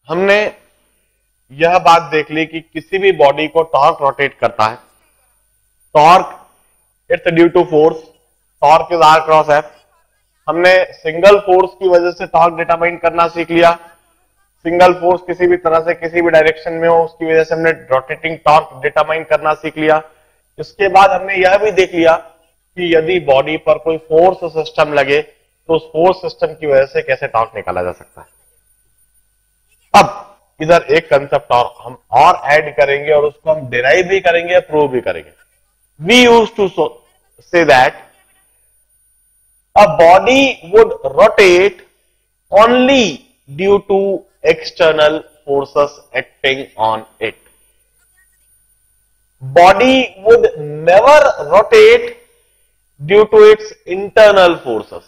हमने यह बात देख ली कि किसी भी बॉडी को टॉर्क रोटेट करता है। Torque it's due to force, torque is R cross F. हमने सिंगल फोर्स की वजह से टॉर्क डिटरमाइन करना सीख लिया। सिंगल फोर्स किसी भी तरह से किसी भी डायरेक्शन में हो उसकी वजह से हमने रोटेटिंग टॉर्क डिटरमाइन करना सीख लिया। इसके बाद हमने यह भी देख लिया कि यदि बॉडी पर कोई फोर्स सिस्टम लगे तो उस फोर्स सिस्टम की वजह से कैसे टॉर्क निकाला जा सकता है। अब इधर एक कंसेप्ट और हम और ऐड करेंगे और उसको हम डिराइव भी करेंगे, प्रूव भी करेंगे। We use to say that a body would rotate only due to external forces acting on it. Body would never rotate due to its internal forces.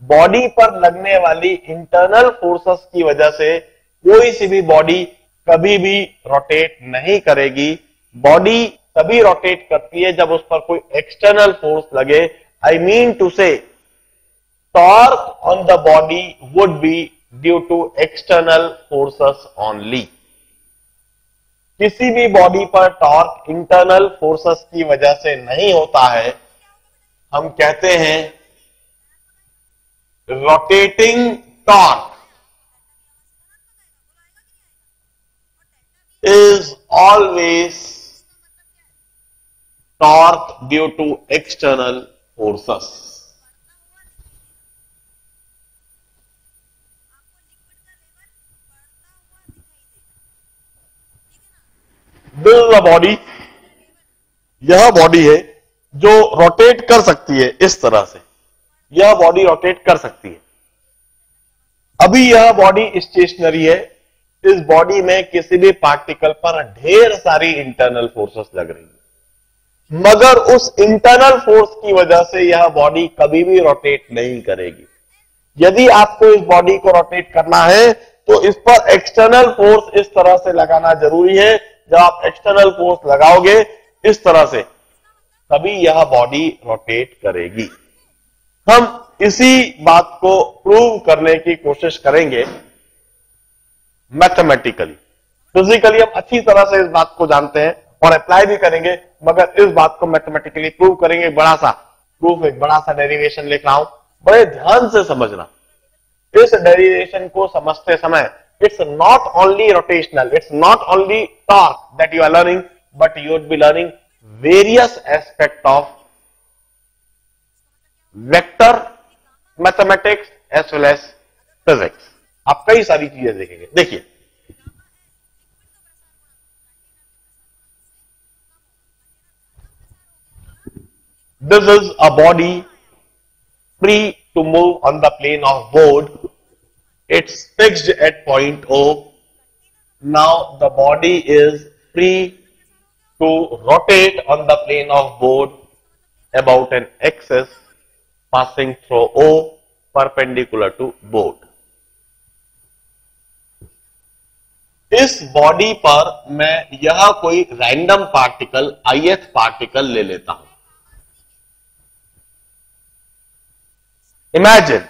Body पर लगने वाली इंटरनल फोर्सेस की वजह से कोई सी भी बॉडी कभी भी रोटेट नहीं करेगी। बॉडी तभी रोटेट करती है जब उस पर कोई एक्सटर्नल फोर्स लगे। आई मीन टू से torque on the body would be due to external forces only. किसी भी बॉडी पर टॉर्क इंटरनल फोर्सेस की वजह से नहीं होता है। हम कहते हैं rotating torque is always torque due to external forces. This is a body, यह बॉडी है जो रोटेट कर सकती है। इस तरह से यह बॉडी रोटेट कर सकती है। अभी यह बॉडी स्टेशनरी है। इस बॉडी में किसी भी पार्टिकल पर ढेर सारी इंटरनल फोर्सेस लग रही है, मगर उस इंटरनल फोर्स की वजह से यह बॉडी कभी भी रोटेट नहीं करेगी। यदि आपको इस बॉडी को रोटेट करना है तो इस पर एक्सटर्नल फोर्स इस तरह से लगाना जरूरी है। जब आप एक्सटर्नल फोर्स लगाओगे इस तरह से तभी यह बॉडी रोटेट करेगी। हम इसी बात को प्रूव करने की कोशिश करेंगे मैथमेटिकली। फिजिकली हम अच्छी तरह से इस बात को जानते हैं और अप्लाई भी करेंगे, मगर इस बात को मैथमेटिकली प्रूव करेंगे। बड़ा सा प्रूफ, एक बड़ा सा डेरिवेशन लिख रहा हूं, बड़े ध्यान से समझना। इस डेरिवेशन को समझते समय it's not only rotational, it's not only torque that you are learning, but you would be learning various aspects of vector mathematics as well as physics. आप कई सारी चीजें देखेंगे। देखिए, this is a body free to move on the plane of board. It's fixed at point O. Now the body is free to rotate on the plane of board about an axis passing through O perpendicular to board. इस body पर मैं यह कोई random particle ith particle ले लेता हूं। Imagine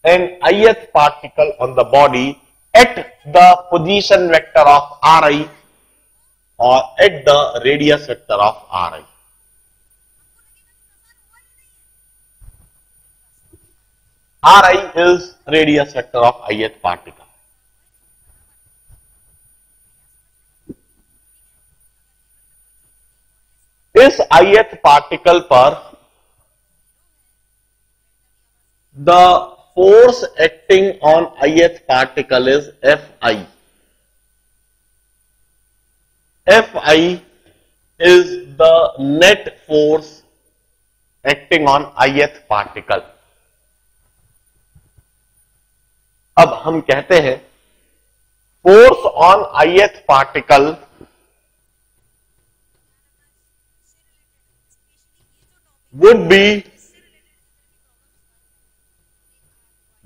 an ith particle on the body at the position vector of Ri or at the radius vector of Ri. Ri is radius vector of ith particle. इस ith particle पर the force acting on ith particle is Fi. Fi is the net force acting on ith particle. अब हम कहते हैं force on ith particle would be,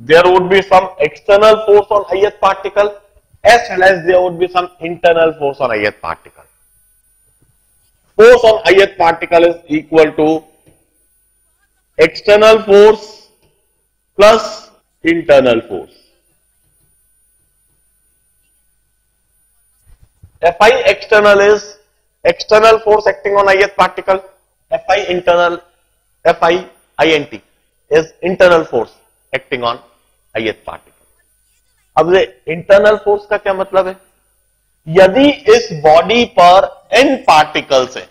there would be some external force on ith particle as well as there would be some internal force on ith particle. Force on ith particle is equal to external force plus internal force. Fi external is external force acting on ith particle. Fi internal, Fi int is internal force acting on ith particle. अब ये internal force का क्या मतलब है? यदि इस body पर n particles है,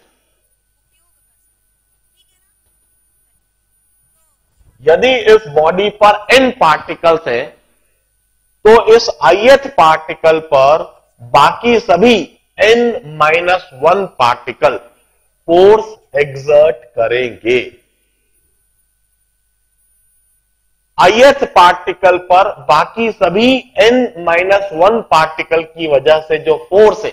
यदि इस बॉडी पर n पार्टिकल्स है, तो इस ith पार्टिकल पर बाकी सभी n-1 पार्टिकल फोर्स एक्सर्ट करेंगे. ith पार्टिकल पर बाकी सभी n-1 पार्टिकल की वजह से जो फोर्स है,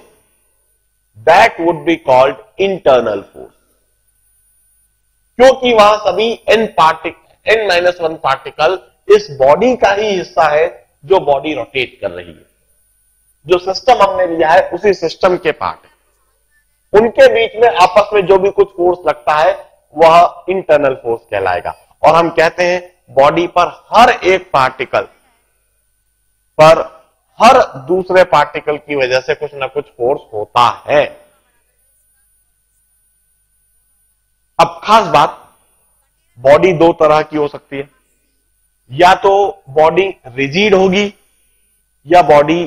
that would be called internal force. क्योंकि वहां सभी n-1 पार्टिकल इस बॉडी का ही हिस्सा है जो बॉडी रोटेट कर रही है. जो सिस्टम हमने लिया है उसी सिस्टम के पार्ट है. उनके बीच में आपस में जो भी कुछ फोर्स लगता है वह इंटरनल फोर्स कहलाएगा. और हम कहते हैं बॉडी पर हर एक पार्टिकल पर हर दूसरे पार्टिकल की वजह से कुछ ना कुछ फोर्स होता है. अब खास बात, बॉडी दो तरह की हो सकती है. या तो बॉडी रिजिड होगी या बॉडी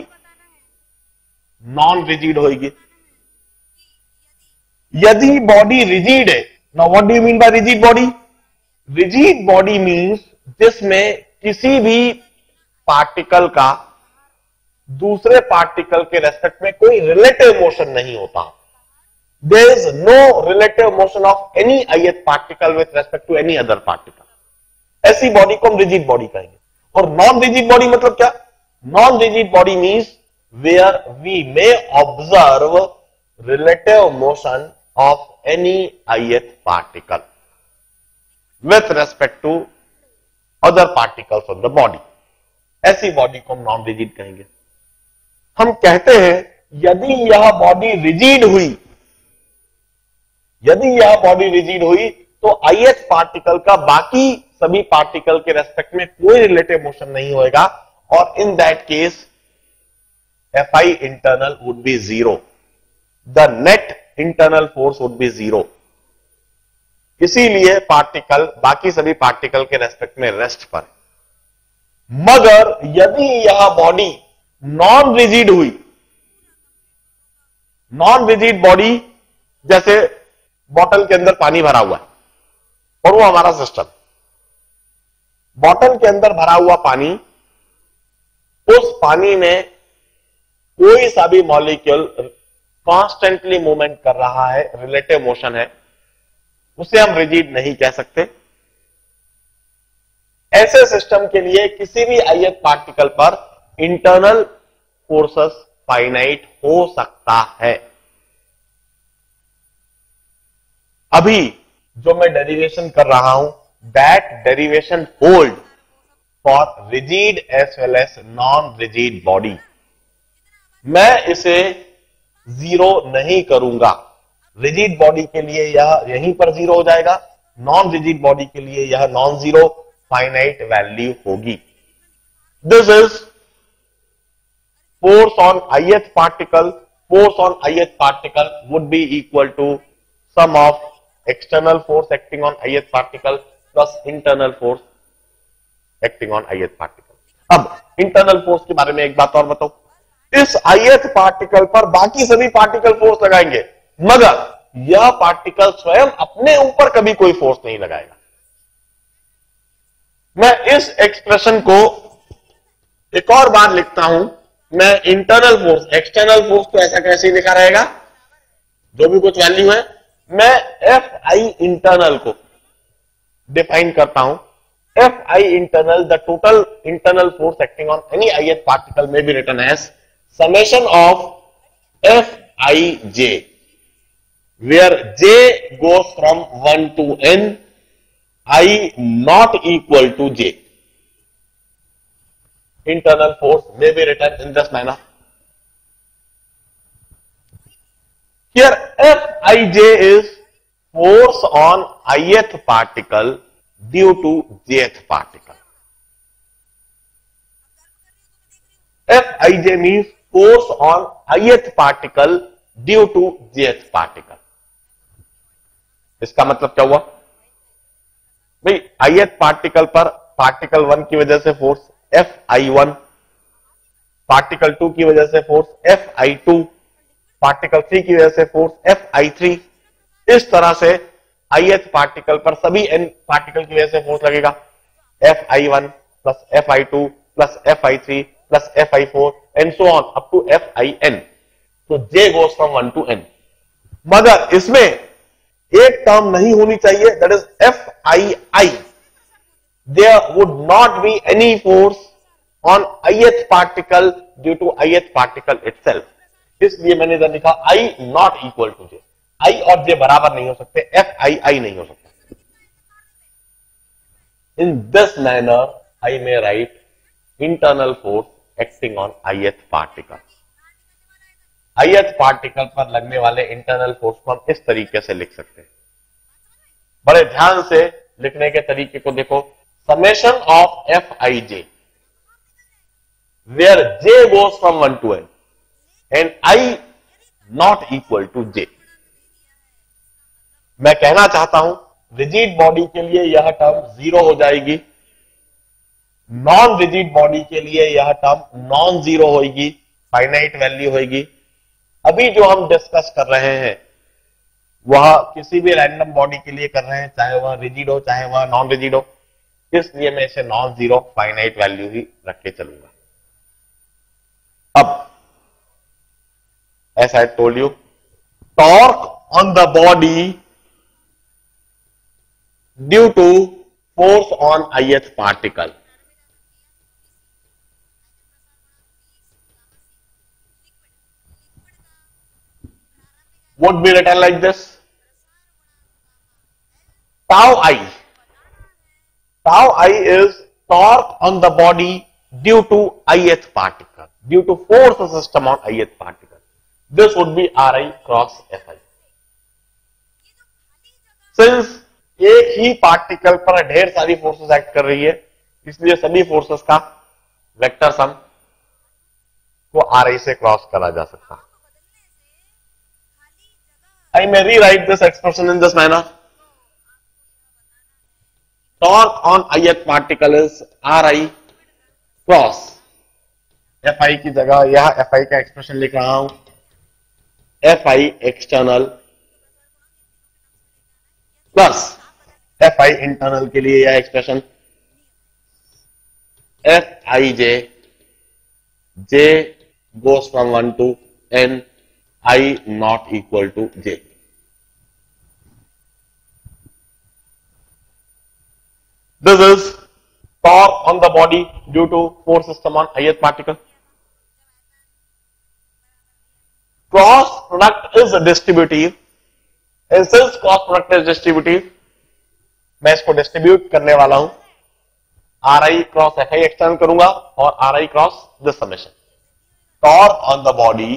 नॉन रिजिड होगी. यदि बॉडी रिजिड है, now what do you mean by rigid body? Rigid body means जिसमें किसी भी पार्टिकल का दूसरे पार्टिकल के रेस्पेक्ट में कोई रिलेटिव मोशन नहीं होता. There is no relative motion of any ith particle with respect to any other particle. ऐसी बॉडी को हम रिजिड बॉडी कहेंगे. और नॉन रिजिड बॉडी मतलब क्या? Non rigid body means where we may observe relative motion of any ith particle with respect to other particles of the body. ऐसी body को हम नॉन रिजिड कहेंगे. हम कहते हैं यदि यह बॉडी रिजिड हुई, यदि यह बॉडी रिजिड हुई तो ith पार्टिकल का बाकी सभी पार्टिकल के रेस्पेक्ट में कोई रिलेटिव मोशन नहीं होगा. और in that case Fi internal would be zero. The net internal force would be zero. इसीलिए पार्टिकल बाकी सभी पार्टिकल के रेस्पेक्ट में रेस्ट पर. मगर यदि यह बॉडी नॉन रिजिड हुई, नॉन रिजिड बॉडी जैसे बॉटल के अंदर पानी भरा हुआ है और वो हमारा सिस्टम, बॉटल के अंदर भरा हुआ पानी, उस पानी में कोई सा भी मॉलिक्यूल कॉन्स्टेंटली मूवमेंट कर रहा है, रिलेटिव मोशन है, उसे हम रिजिड नहीं कह सकते. ऐसे सिस्टम के लिए किसी भी ith पार्टिकल पर इंटरनल फोर्सेस फाइनाइट हो सकता है. अभी जो मैं डेरिवेशन कर रहा हूं, that derivation hold for rigid as well as non rigid body. मैं इसे जीरो नहीं करूंगा. रिजिड बॉडी के लिए यह यहीं पर जीरो हो जाएगा, नॉन रिजिड बॉडी के लिए यह नॉन जीरो फाइनाइट वैल्यू होगी. This is force on ith particle. Force on ith particle would be equal to sum of external force acting on ith particle plus internal force acting on ith particle. अब internal force के बारे में एक बात और बताओ. इस ith particle पर बाकी सभी पार्टिकल फोर्स लगाएंगे, मगर यह पार्टिकल स्वयं अपने ऊपर कभी कोई फोर्स नहीं लगाएगा. मैं इस एक्सप्रेशन को एक और बार लिखता हूं. मैं इंटरनल फोर्स, एक्सटर्नल फोर्स तो ऐसा कैसे लिखा रहेगा, जो भी कुछ वैल्यू है, मैं Fi इंटरनल को डिफाइन करता हूं. Fi internal, the total internal force acting on any ith particle may be written as summation of Fij, where j goes from 1 to n, I not equal to j. Internal force may be written in this manner. Here Fij is force on ith particle due to jth particle. Fij means force on ith particle due to jth particle. इसका मतलब क्या हुआ भाई, ith particle पर particle 1 की वजह से force Fi1, particle 2 की वजह से फोर्स Fi2, पार्टिकल 3 की वजह से फोर्स Fi3। इस तरह से ith पार्टिकल पर सभी n पार्टिकल की वजह से फोर्स लगेगा Fi1 plus Fi2 plus Fi3 plus Fi4 and so on up to Fin। तो J goes from 1 to n। मगर इसमें एक टर्म नहीं होनी चाहिए, that is Fii। There would not be any force on ith particle due to ith particle itself. इसलिए मैंने इधर लिखा I not equal to J। I और J बराबर नहीं हो सकते, Fii नहीं हो सकता। In this manner I may write internal force acting on ith particle। ith particle पर लगने वाले इंटरनल फोर्स को हम इस तरीके से लिख सकते हैं। बड़े ध्यान से लिखने के तरीके को देखो। Summation of Fij where J goes from 1 to n and I not equal to J। मैं कहना चाहता हूं रिजिड बॉडी के लिए यह टर्म 0 हो जाएगी, नॉन रिजिड बॉडी के लिए यह टर्म नॉन जीरो होगी, फाइनाइट वैल्यू होगी। अभी जो हम डिस्कस कर रहे हैं वह किसी भी रैंडम बॉडी के लिए कर रहे हैं, चाहे वह रिजिड हो चाहे वह नॉन रिजिड हो, इसलिए मैं इसे नॉन जीरो फाइनाइट वैल्यू ही रख के चलूंगा। अब as I told you, torque on the body due to force on ith particle would be written like this: tau I. Tau I is torque on the body due to ith particle, due to force system on ith particle. This would be Ri cross Fi. Since एक ही particle पर ढेर सारी forces act कर रही है, इसलिए सभी forces का वेक्टर सम को Ri से क्रॉस करा जा सकता है। I may rewrite this expression in this manner: torque on ith particle is Ri cross Fi की जगह यह Fi का एक्सप्रेशन लिख रहा हूं, Fi external plus Fi internal के लिए यह expression Fij, J goes from 1 to n, I not equal to J। This is torque on the body due to force system on ith particle. Cross product is distributive, and since cross product is distributive, मैं इसको distribute करने वाला हूं, Ri cross Fi extern करूंगा और Ri cross this summation. Torque on the body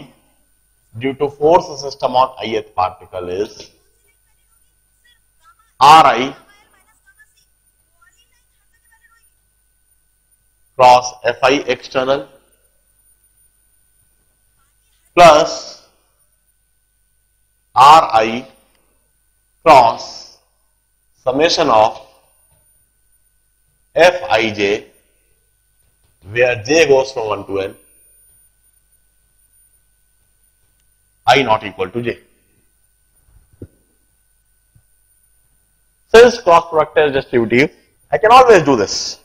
due to force system on ith particle is Ri cross Fi external plus Ri cross summation of Fij, where J goes from 1 to n, I not equal to J. Since cross product is distributive, I can always do this.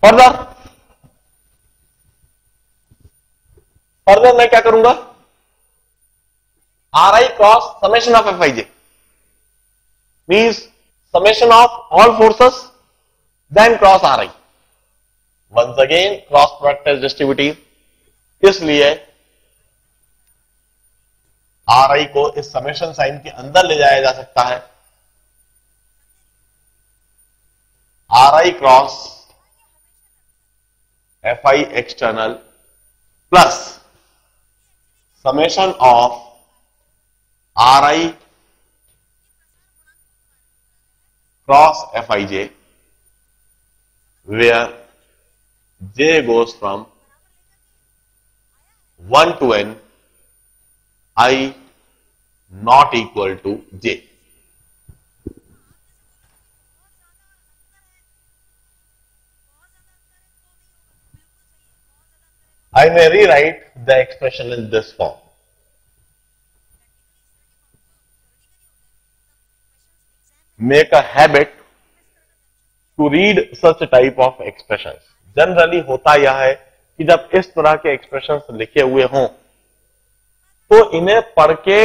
Further मैं क्या करूंगा, Ri cross summation of Fij means summation of all forces then cross Ri. Once again cross product is distributive, इसलिए Ri को इस summation sign के अंदर ले जाया जा सकता है। Ri cross Fi external plus summation of Ri cross Fij, where J goes from 1 to n I not equal to j. I may rewrite the expression in this form. Make a habit to read such type of expressions. Generally होता यह है कि जब इस तरह के expressions लिखे हुए हों तो इन्हें पढ़ के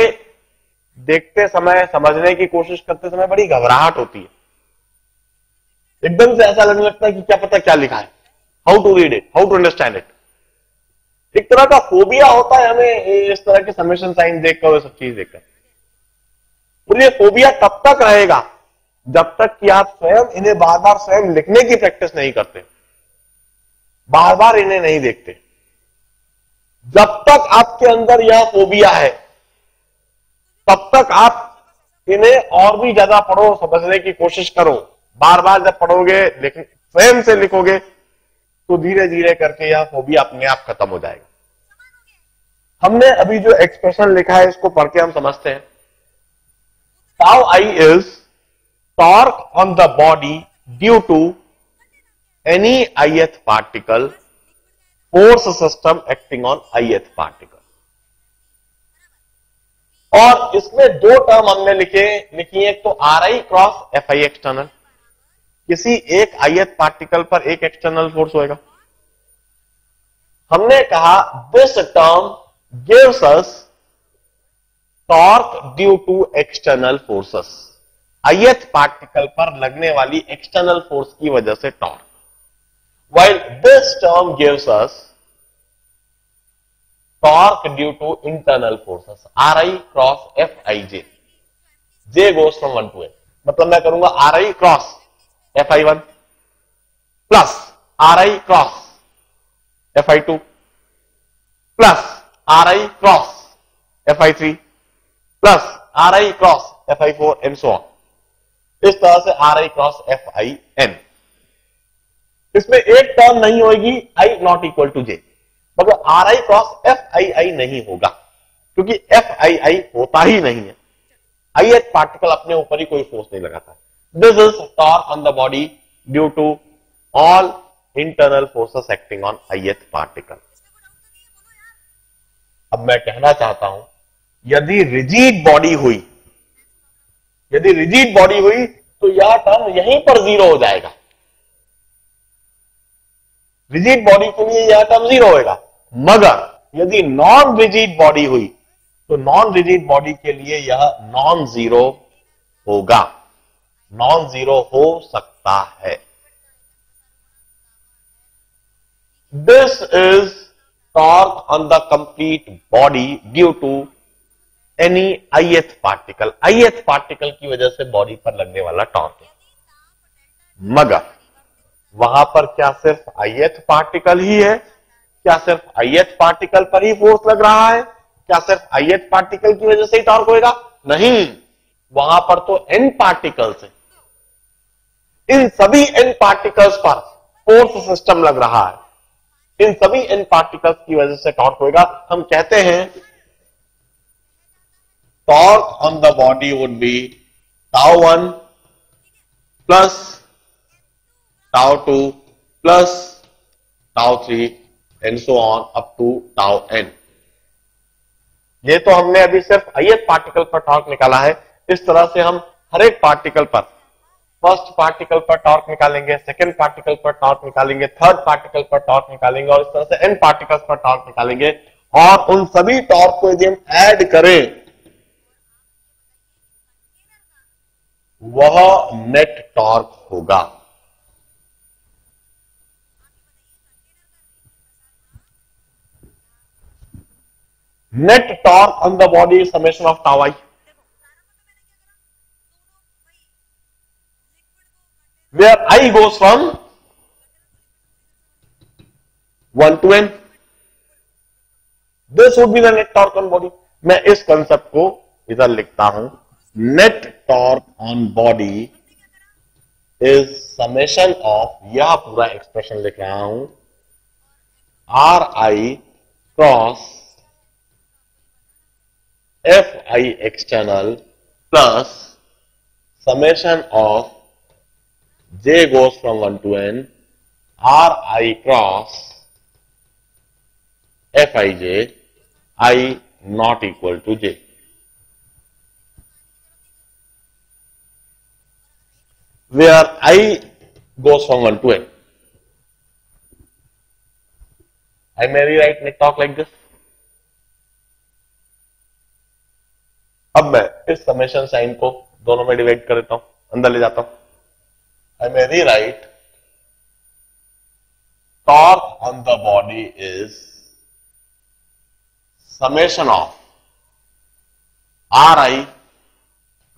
देखते समय, समझने की कोशिश करते समय बड़ी घबराहट होती है। एकदम से ऐसा लगने लगता है कि क्या पता क्या लिखा है, how to read it, how to understand it. एक तरह का फोबिया होता है हमें इस तरह के समेशन साइन देखकर और सब चीज देखकर। और ये फोबिया तब तक रहेगा जब तक कि आप स्वयं इन्हें बार बार स्वयं लिखने की प्रैक्टिस नहीं करते, बार बार इन्हें नहीं देखते। जब तक आपके अंदर यह फोबिया है तब तक आप इन्हें और भी ज्यादा पढ़ो, समझने की कोशिश करो। बार बार जब पढ़ोगे, स्वयं से लिखोगे तो धीरे धीरे करके यह फोबिया अपने आप खत्म हो जाएगा। हमने अभी जो एक्सप्रेशन लिखा है इसको पढ़ के हम समझते हैं। Tau I is torque on the body due to any ith particle, force system acting on ith particle. और इसमें दो टर्म हमने लिखी है, तो RI क्रॉस FI एक्सटर्नल, किसी एक ith पार्टिकल पर एक एक्सटर्नल फोर्स होएगा। हमने कहा this term gives us torque due to external forces, ith particle पर लगने वाली एक्सटर्नल फोर्स की वजह से torque. While this term gives us torque due to internal forces, RI cross FIJ, J goes from 1 to n। मतलब मैं करूंगा RI cross FI1 plus RI cross FI2 plus RI cross FI3 plus RI cross FI4 and so on. इस तरह से RI cross FIN। इसमें एक term नहीं होगी I not equal to J, मतलब RI क्रॉस FII नहीं होगा, क्योंकि FII होता ही नहीं है। ith पार्टिकल अपने ऊपर ही कोई फोर्स नहीं लगाता। This is torque on the body due to all internal forces acting on ith particle. अब मैं कहना चाहता हूं, यदि रिजिड बॉडी हुई तो यह टर्म यहीं पर जीरो हो जाएगा। रिजिड बॉडी के लिए यह टर्म जीरो होगा, मगर यदि नॉन रिजिड बॉडी हुई तो नॉन रिजिड बॉडी के लिए यह नॉन जीरो होगा, नॉन जीरो हो सकता है। This is torque on the complete body due to any ith particle, ith particle की वजह से बॉडी पर लगने वाला टॉर्क है। मगर वहां पर क्या सिर्फ ith पार्टिकल ही है? क्या सिर्फ ith पार्टिकल पर ही फोर्स लग रहा है? क्या सिर्फ ith पार्टिकल की वजह से ही टॉर्क होगा? नहीं, वहां पर तो n पार्टिकल्स है। इन सभी n पार्टिकल्स पर फोर्स सिस्टम लग रहा है, इन सभी n पार्टिकल्स की वजह से टॉर्क होगा। हम कहते हैं torque on the body would be τ1 plus τ2 plus τ3 and so on up to τn। ये तो हमने अभी सिर्फ ith पार्टिकल पर टॉर्क निकाला है। इस तरह से हम हर एक पार्टिकल पर, फर्स्ट पार्टिकल पर टॉर्क निकालेंगे, सेकेंड पार्टिकल पर टॉर्क निकालेंगे, थर्ड पार्टिकल पर टॉर्क निकालेंगे, और इस तरह से n पार्टिकल्स पर टॉर्क निकालेंगे। और उन सभी टॉर्क को यदि हम ऐड करें वह नेट टॉर्क होगा। Net torque on the body summation of tau I, where I goes from 1 to n. This would be the net torque on body. मैं इस कंसेप्ट को इधर लिखता हूं, net torque on body is summation of, यह पूरा expression लिख रहा हूं, RI cross F i external plus summation of j goes from 1 to n ri cross fij I not equal to j. Where I goes from 1 to n. I may rewrite my talk like this. अब मैं इस summation sign को दोनों में divide कर देता हूं, अंदर ले जाता हूं. I may rewrite torque on the body is summation of r i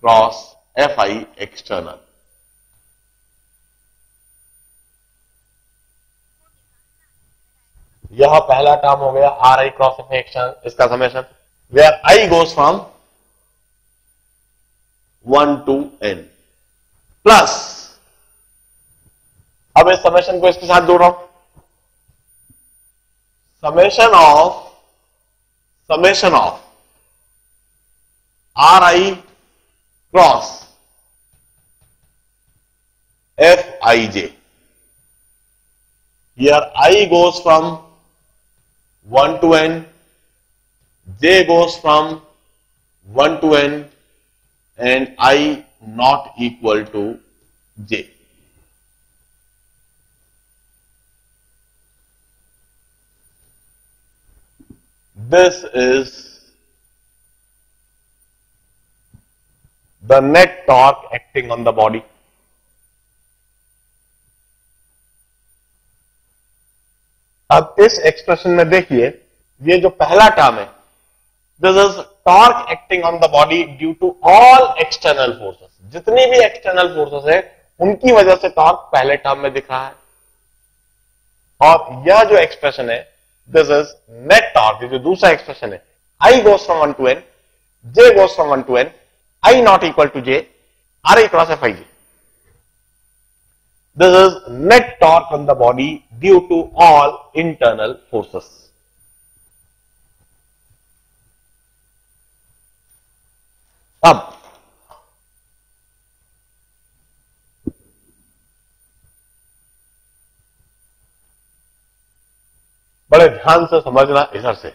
cross F i external. यह पहला टर्म हो गया r i cross F i external, इसका summation where i goes from 1 to n plus, अब इस summation को इसके साथ जोड़ रहा हूं, summation of r i cross F i j. Here i goes from 1 to n, j goes from 1 to n and I not equal to j. This is the net torque acting on the body. अब इस expression में देखिए, ये जो पहला term है, this is torque acting on the body due to all external forces. जितनी भी एक्सटर्नल फोर्सेस है उनकी वजह से टॉर्क पहले टर्म में दिख रहा है. और यह जो एक्सप्रेशन है, दिस इज नेट टॉर्क, जो दूसरा एक्सप्रेशन है, i goes from 1 to n, j goes from 1 to n, I not equal to j, ri cross fij. This is net torque on the body due to all internal forces. अब बड़े ध्यान से समझना इधर से,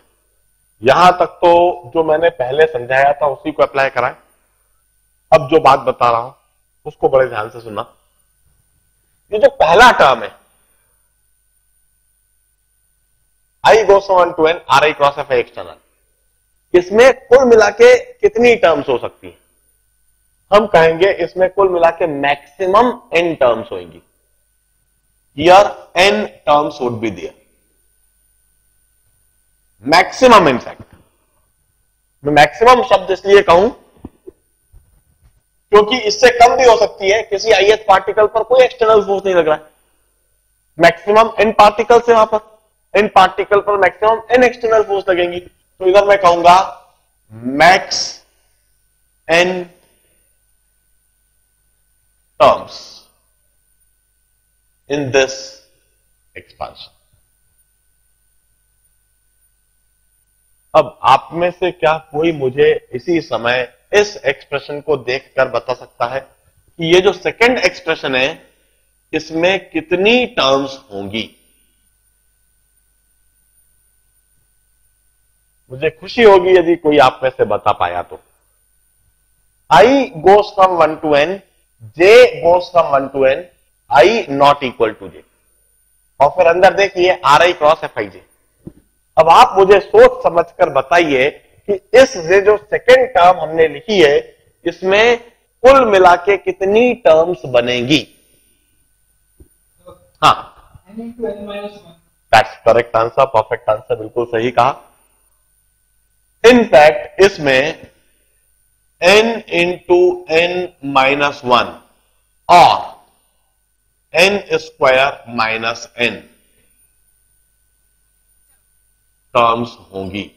यहां तक तो जो मैंने पहले समझाया था उसी को अप्लाई कराएं. अब जो बात बता रहा हूं उसको बड़े ध्यान से सुनना. ये जो पहला टर्म है, i goes from 1 to n r i cross F i external, इसमें कुल मिला के कितनी टर्म्स हो सकती है? हम कहेंगे इसमें कुल मिला के मैक्सिमम n टर्म्स होंगी. Here n terms would be there, maximum. In fact मैं मैक्सिमम शब्द इसलिए कहूं क्योंकि इससे कम भी हो सकती है. किसी ith पार्टिकल पर कोई एक्सटर्नल फोर्स नहीं लग रहा है. मैक्सिमम n पार्टिकल से वहां पर n पार्टिकल पर मैक्सिमम n एक्सटर्नल फोर्स लगेंगी. तो इधर मैं कहूंगा max n terms in this expansion. अब आप में से क्या कोई मुझे इसी समय इस एक्सप्रेशन को देखकर बता सकता है कि ये जो सेकंड एक्सप्रेशन है इसमें कितनी टर्म्स होंगी? मुझे खुशी होगी यदि कोई आप में से बता पाया तो. I goes from 1 to n, j goes from 1 to n, I not equal to j. और फिर अंदर देखिए r i cross F i j. अब आप मुझे सोच समझकर बताइए कि इस जो सेकेंड टर्म हमने लिखी है इसमें कुल मिला के कितनी टर्म्स बनेगी? हाँ, that's correct answer, perfect answer, बिल्कुल सही कहा. इनफैक्ट इसमें n इंटू n माइनस 1 और n square minus n terms होंगी.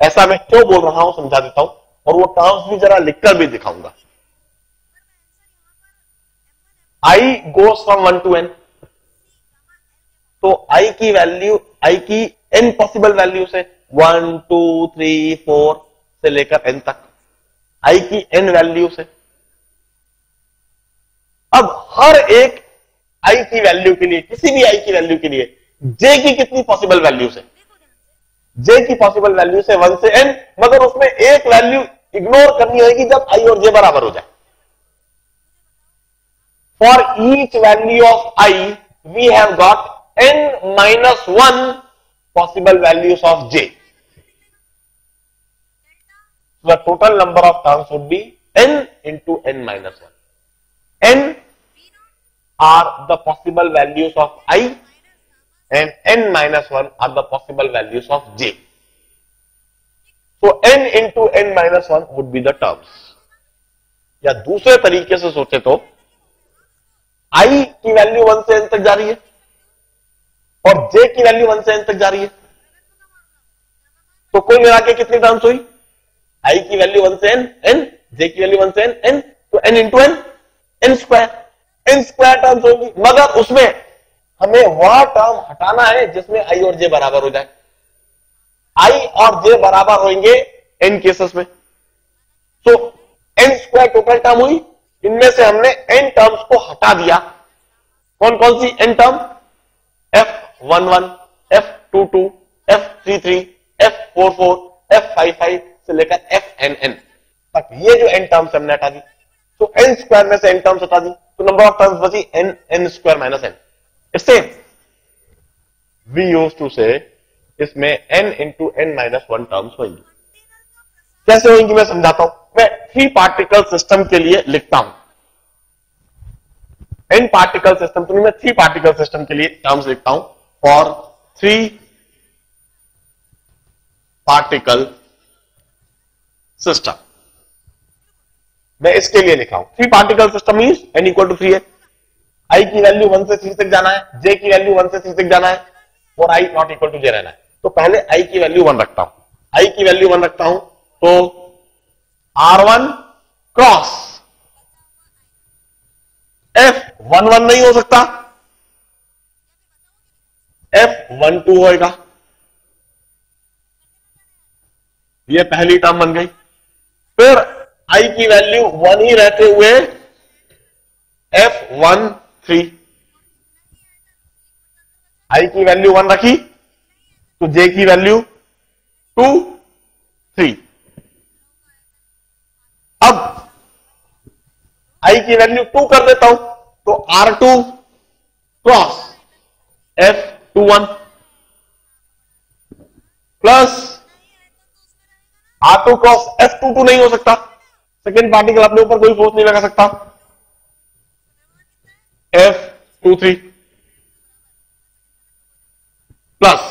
ऐसा मैं क्यों बोल रहा हूं समझा देता हूं, और वो टर्म्स भी जरा लिखकर भी दिखाऊंगा. I goes from 1 to n, तो आई की n पॉसिबल वैल्यू से 1 2 3 4 से लेकर n तक, आई की n वैल्यू से। अब हर एक आई की वैल्यू के लिए, किसी भी आई की वैल्यू के लिए जे की कितनी पॉसिबल वैल्यू से, जे की पॉसिबल वैल्यू से 1 से n, मगर उसमें एक वैल्यू इग्नोर करनी होगी जब आई और जे बराबर हो जाए। For each value of I we have got n-1 possible values of j. So the total number of terms would be n into n-1. n are the possible values of I and n-1 are the possible values of j. So n into n-1 would be the terms. या दूसरे तरीके से सोचे तो I की value 1 से n तक जा रही है और j की वैल्यू 1 से n तक जा रही है, तो कुल मिला के कितनी टर्म्स हुई? I की वैल्यू 1 से n, j की वैल्यू 1 से n, तो n into n square terms होगी। मगर उसमें हमें वह टर्म हटाना है जिसमें I और j बराबर हो जाए। I और j बराबर होंगे n केसेस में, तो n स्क्वायर टोटल टर्म हुई, इनमें से हमने n टर्म्स को हटा दिया। कौन कौन सी n term? F11, F22, F33, F44, F55 से लेकर Fnn तक, ये जो n टर्म्स हमने हटा दी, तो n स्क्वायर में से n टर्म्स हटा दी, तो नंबर ऑफ टर्म्स बची n स्क्वायर माइनस n। इससे वी यूज टू से इसमें n इंटू n-1 टर्म्स होंगी। कैसे होंगी मैं समझाता हूं। मैं 3 पार्टिकल सिस्टम के लिए लिखता हूं, n पार्टिकल सिस्टम, तो मैं 3 पार्टिकल सिस्टम के लिए टर्म्स लिखता हूं। फॉर 3 पार्टिकल सिस्टम मैं इसके लिए लिखा हूं। 3 particle system means n equal to 3 है, i की वैल्यू 1 से 3 तक जाना है, j की वैल्यू 1 से 3 तक जाना है और i not equal to j रहना है। तो पहले i की वैल्यू 1 रखता हूं, i की वैल्यू 1 रखता हूं, तो r1 क्रॉस F11 नहीं हो सकता, F12 होएगा। ये पहली टर्म बन गई। फिर I की वैल्यू 1 ही रहते हुए F13, I की वैल्यू 1 रखी तो J की वैल्यू 2 3। अब I की वैल्यू 2 कर देता हूं, तो R2 cross F21 plus R2 cross F22 नहीं हो सकता, सेकेंड पार्टिकल अपने ऊपर कोई फोर्स नहीं लगा सकता, F23 प्लस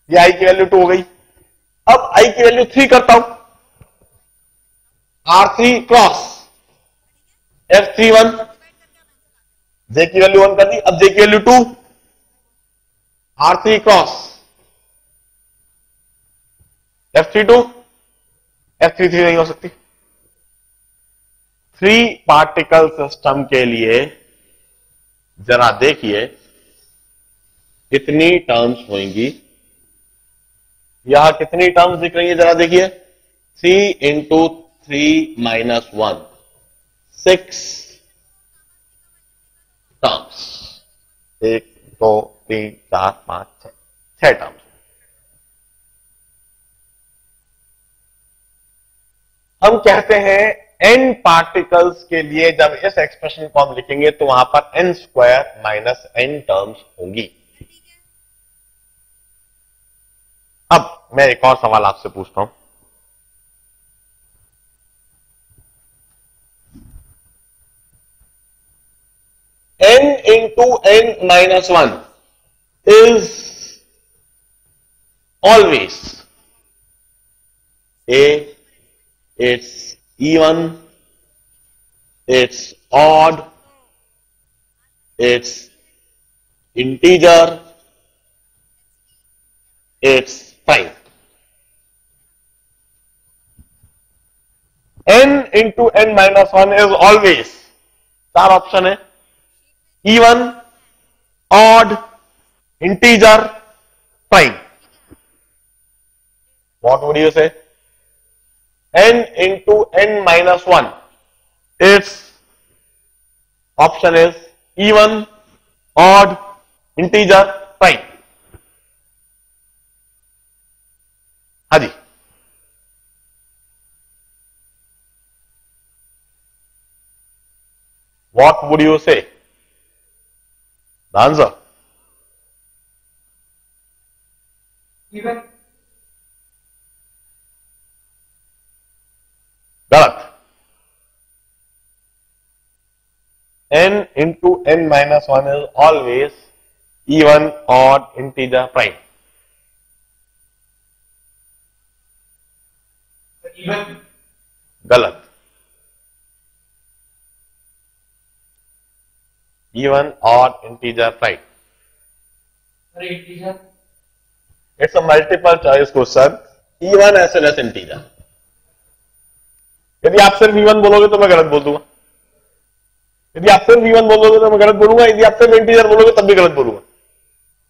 ये I की वैल्यू 2 हो गई। अब I की वैल्यू 3 करता हूं, R3 क्रॉस F31, J की वैल्यू 1 कर दी, अब J की value 2, R3 cross F32, F33 नहीं हो सकती। 3 पार्टिकल सिस्टम के लिए जरा देखिए कितनी टर्म्स होंगी। यहां कितनी टर्म्स दिख रही है जरा देखिए, 3 इंटू 3 माइनस 1, 6 टर्म्स, 1 2 3 4 5 6 टर्म्स। हम कहते हैं n पार्टिकल्स के लिए जब इस एक्सप्रेशन को हम लिखेंगे तो वहां पर n square minus n terms होंगी। अब मैं एक और सवाल आपसे पूछता हूं, n into n-1 is always it's even, it's odd, it's integer, it's prime. n into n-1 is always, 4 option है, even, odd integer prime. What would you say? N into n minus 1. Its option is even, odd, integer, prime. हाँ जी, what would you say? The answer? Even. गलत. n into n minus 1 is always even, odd, integer, prime. Even. गलत. Even, odd, integer, prime. Integer. It's a multiple choice question. Even as well as integer. यदि आप सिर्फ even बोलोगे तो मैं गलत बोल दूंगा. यदि आप सिर्फ इवन बोलोगे तो मैं गलत बोलूंगा. यदि आप सिर्फ इंटीजर बोलोगे तब भी गलत बोलूंगा.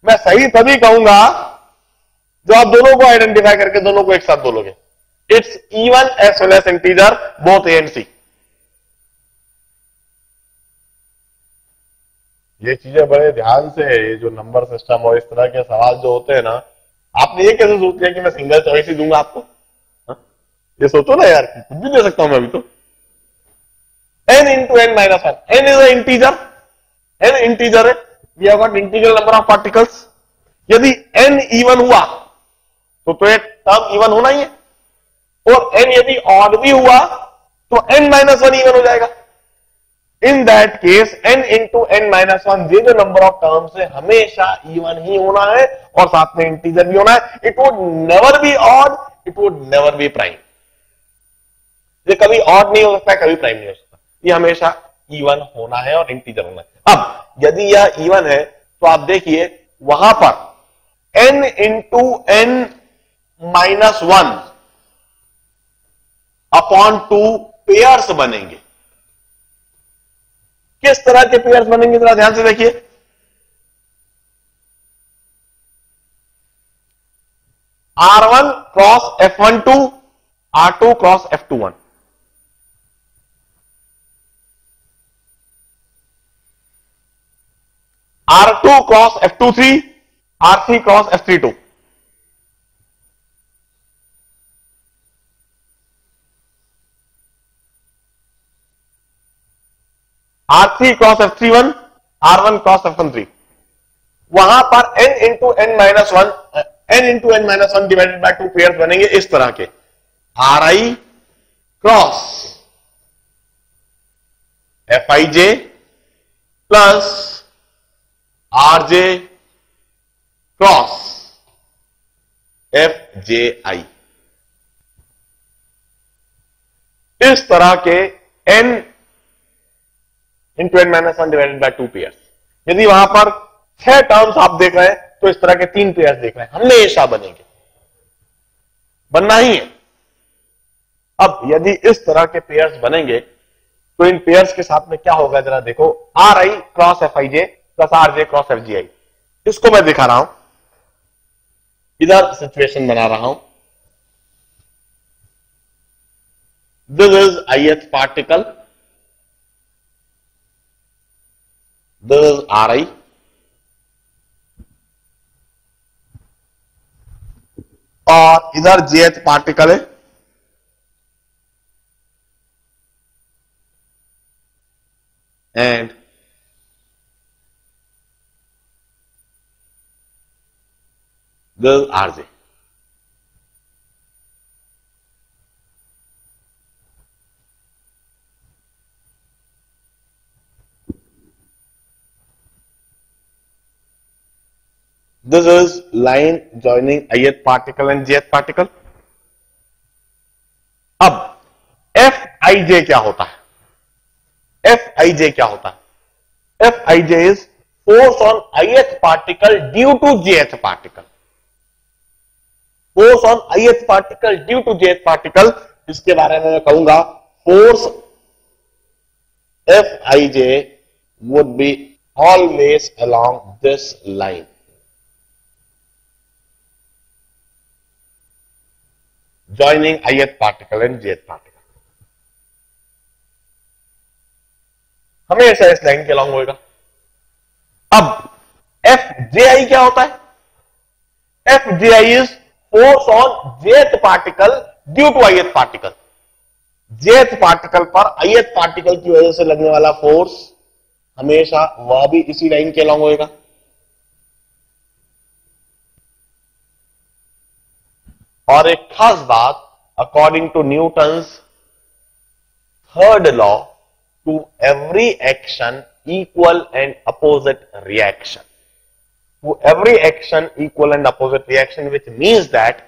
मैं सही तभी कहूंगा जो आप दोनों को आइडेंटिफाई करके दोनों को एक साथ बोलोगे. It's even as well as integer, both a and c. ये चीजें बड़े ध्यान से, ये जो नंबर सिस्टम और इस तरह के सवाल जो होते हैं ना, आपने ये कैसे सोच लिया कि मैं सिंगल चॉइस ही दूंगा आपको? ये सोचो ना यार, कुछ भी दे सकता हूं मैं अभी तो. n into n minus 1. n is a integer. n integer है. We have got integral number of particles. यदि n even हुआ तो ये टर्म इवन होना ही है. और n यदि ऑड भी हुआ तो n minus 1 इवन हो जाएगा. In that case n into n minus 1, ये जो नंबर ऑफ टर्म्स है हमेशा इवन ही होना है और साथ में इंटीजर भी होना है. It would never be odd, it would never be prime. ये कभी ऑड नहीं हो सकता, कभी प्राइम नहीं हो सकता. ये हमेशा इवन होना है और इंटीजर होना है. अब यदि यह इवन है तो आप देखिए वहां पर n into n minus 1 upon 2 pairs बनेंगे. किस तरह के पेयर्स बनेंगे जरा ध्यान से देखिए. R1 cross F12, R2 cross F21. R2 cross F23, R3 cross F32. R3 cross F31, R1 cross F13. वहां पर n into n minus 1, n into n minus 1 divided by 2 pairs बनेंगे इस तरह के. Ri cross Fij plus Rj cross Fji. इस तरह के n into n minus 1 divided by 2 pairs. यदि वहां पर 6 टर्म्स आप देख रहे हैं तो इस तरह के 3 पेयर्स देख रहे हैं, हमेशा बनेंगे, बनना ही है. अब यदि इस तरह के पेयर्स बनेंगे तो इन पेयर्स के साथ में क्या होगा जरा देखो. Ri cross Fij plus Rj cross Fgi. इसको मैं दिखा रहा हूं, इधर सिचुएशन बना रहा हूं. This is ith particle, this is Ri, और इधर jth पार्टिकल है. And this is Rj. This is line joining ith particle and jth particle. अब Fij क्या होता है? Fij क्या होता है? Fij is force on ith particle due to jth particle. Force on ith particle due to jth particle, इसके बारे में मैं कहूंगा force Fij would be always along this line. Joining ith particle and jth particle. हमेशा इस line के along होगा। अब एफ जे आई क्या होता है? F J I is force on jth particle due to ith particle. jth particle पर ith particle की वजह से लगने वाला फोर्स हमेशा वह भी इसी लाइन के अलॉन्ग होगा। और एक खास बात, according to Newton's third law, to every action equal and opposite reaction. To every action equal and opposite reaction, which means that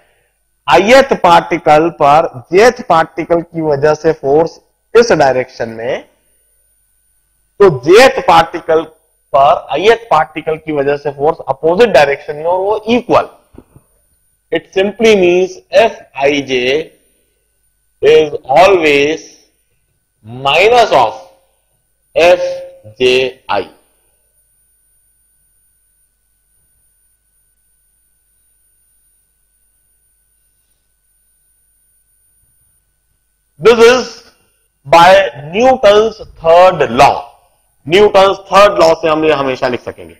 ith particle पर jth पार्टिकल की वजह से फोर्स इस डायरेक्शन में, तो jth पार्टिकल पर ith पार्टिकल की वजह से फोर्स अपोजिट डायरेक्शन में और वो equal. It simply means Fij is always minus of Fji. This is by Newton's third law. Newton's third law से हम ये हमेशा लिख सकेंगे।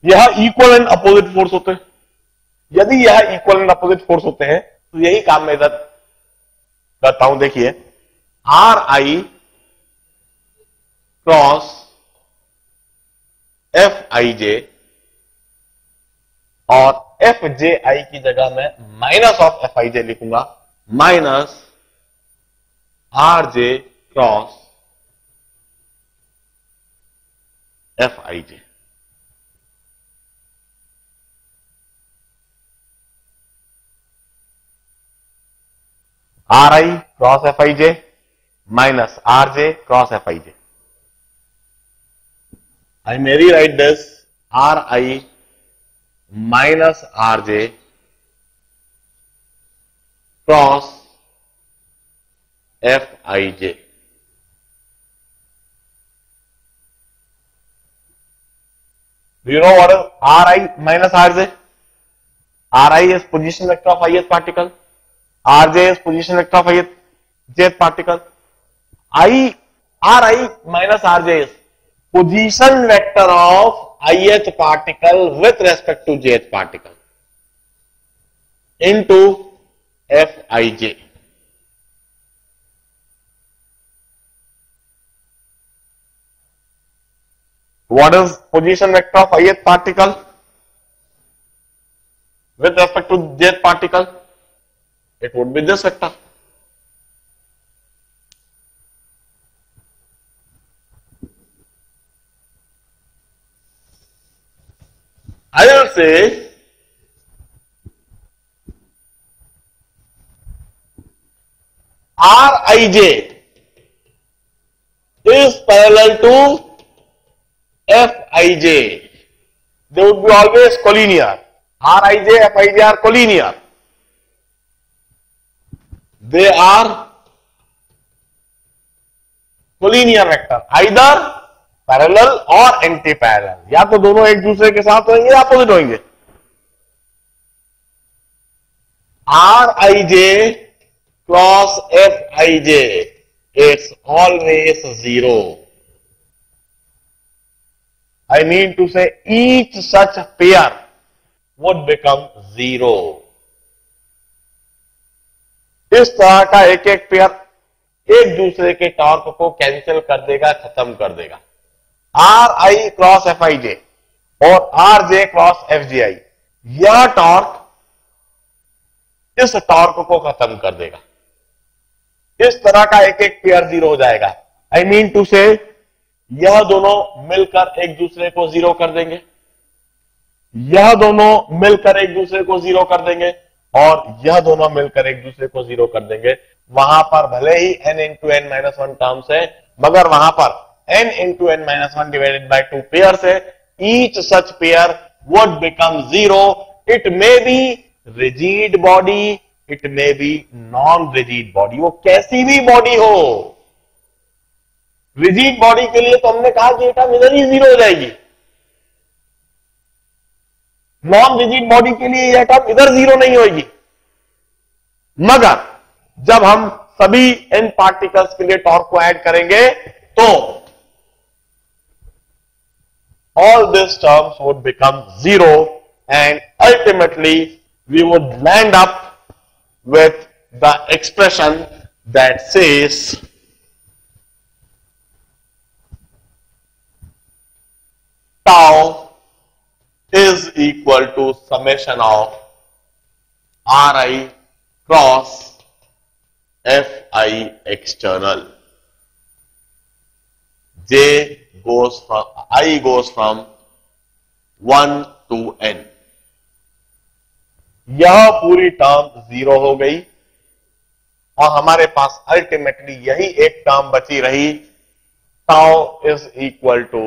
यह इक्वल एंड अपोजिट फोर्स होते हैं। यदि यह इक्वल एंड अपोजिट फोर्स होते हैं तो यही काम मैं इधर करता हूं। देखिए, r i cross F i j, और एफ जे आई की जगह मैं minus of F i j लिखूंगा, minus r j cross F i j. R i cross F i j minus r j cross F i j. I may rewrite this r i minus r j cross F i j. Do you know what is Ri minus Rj? Ri is position vector of ith particle. Rj is position vector of jth particle. Ri minus Rj is position vector of ith particle with respect to jth particle into Fij. What is position vector of ith particle with respect to jth particle? It would be this vector. I will say Rij is parallel to Fij. They would be always collinear. Rij, Fij are collinear. They are collinear vector, either parallel or anti-parallel. या तो दोनों एक दूसरे के साथ होंगे या opposite होंगे। Rij cross Fij, it's always 0. I mean to say each such pair would become 0. इस तरह का एक एक पेयर एक दूसरे के टॉर्क को कैंसिल कर देगा, खत्म कर देगा। R i cross F i j और r j cross F g i, यह टॉर्क इस टॉर्क को खत्म कर देगा। इस तरह का एक एक पेयर 0 हो जाएगा। आई मीन टू से यह दोनों मिलकर एक दूसरे को 0 कर देंगे, यह दोनों मिलकर एक दूसरे को 0 कर देंगे, और यह दोनों मिलकर एक दूसरे को 0 कर देंगे। वहां पर भले ही n into n minus 1 terms है, मगर वहां पर n into n minus 1 divided by 2 pairs है। Each such pair would become 0. It may be rigid body, it may be non rigid body, वो कैसी भी बॉडी हो। रिजिड बॉडी के लिए तो हमने कहा कि ये टर्म इधर ही जीरो हो जाएगी, नॉन रिजिड बॉडी के लिए यह टर्म इधर जीरो नहीं होगी। मगर जब हम सभी n पार्टिकल्स के लिए टॉर्क को ऐड करेंगे तो all these terms would become zero and ultimately we would land up with the expression that says tau is equal to summation of Ri cross Fi external. J goes from I goes from 1 to n. यह पूरी term zero हो गई और हमारे पास ultimately यही एक term बची रही, tau is equal to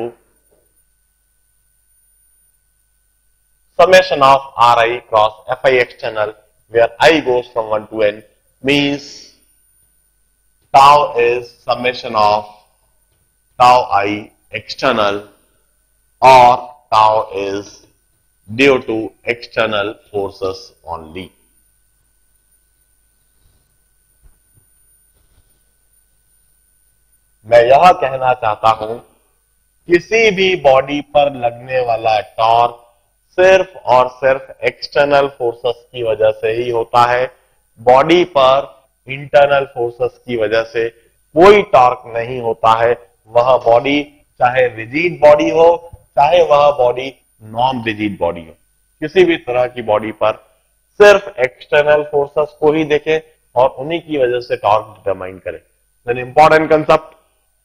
summation of Ri cross Fi external, where I goes from 1 to n, means tau is summation of tau I external, or tau is due to external forces only. मैं यह कहना चाहता हूं, किसी भी body पर लगने वाला टॉर्क सिर्फ और सिर्फ एक्सटर्नल फोर्सेस की वजह से ही होता है। बॉडी पर इंटरनल फोर्सेस की वजह से कोई टॉर्क नहीं होता है। वह बॉडी चाहे रिजिड बॉडी हो, चाहे वह बॉडी नॉन रिजिड बॉडी हो, किसी भी तरह की बॉडी पर सिर्फ एक्सटर्नल फोर्सेस को ही देखें और उन्हीं की वजह से टॉर्क डिटरमाइन करें। एन इंपॉर्टेंट कंसेप्ट,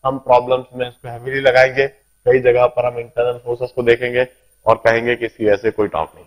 हम प्रॉब्लम्स में इसको हेवीली लगाएंगे। कई जगह पर हम इंटरनल फोर्सेस को देखेंगे और कहेंगे कि इसकी वजह से कोई टॉर्क नहीं।